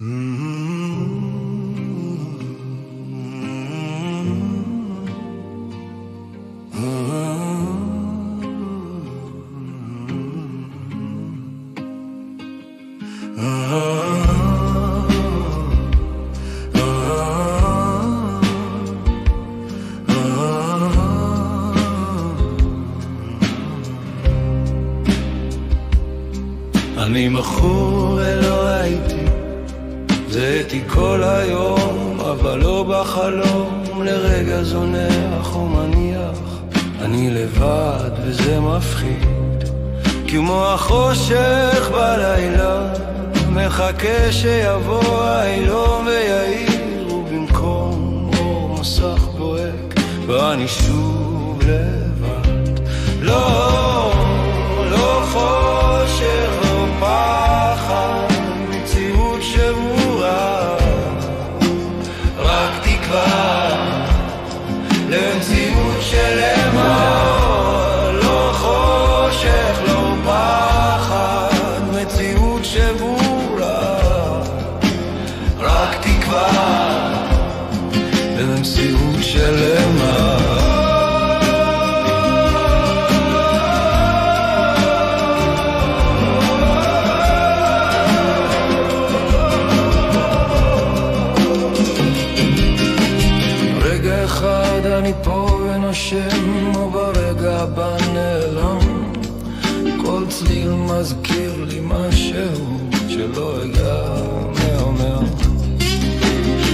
אני מכור ולא הייתי, זהיתי כל היום, אבל לא בחלום, לרגע זונח או מניח. אני לבד וזה מפחיד, כמו החושך בלילה, מחכה שיבוא האילום ויעיר, ובמקום אור מסך בוהק, ואני שוב לבד. לא, לא חושך, לא פחד, מציאות שבורה, רק תקווה למציאות שלמה. לא חושך, לא פחד, מציאות שבורה, רק תקווה למציאות שלמה. אני פה ונושם, וברגע הבא נעלם. כל צליל מזכיר לי משהו שלא ייגמר.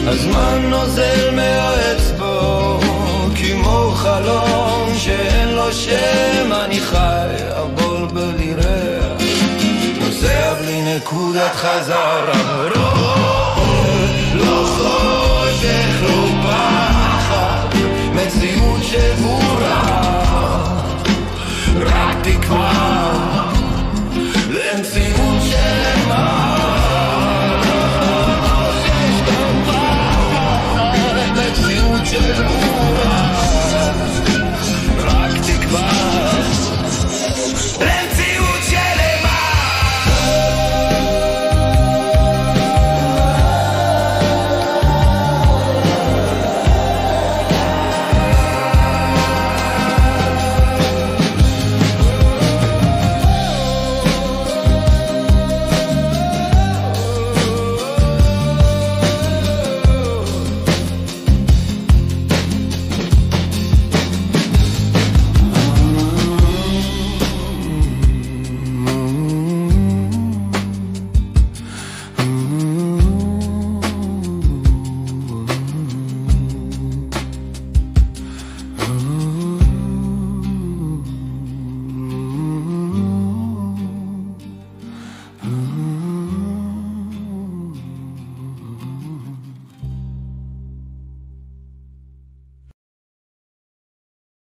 הזמן נוזל מהאצבעות כמו חלום שאין לו שם. אני חי אבול בלי ריח, נוסע בלי נקודת חזרה. לא חושך, לא פחד, מציאות שבורה,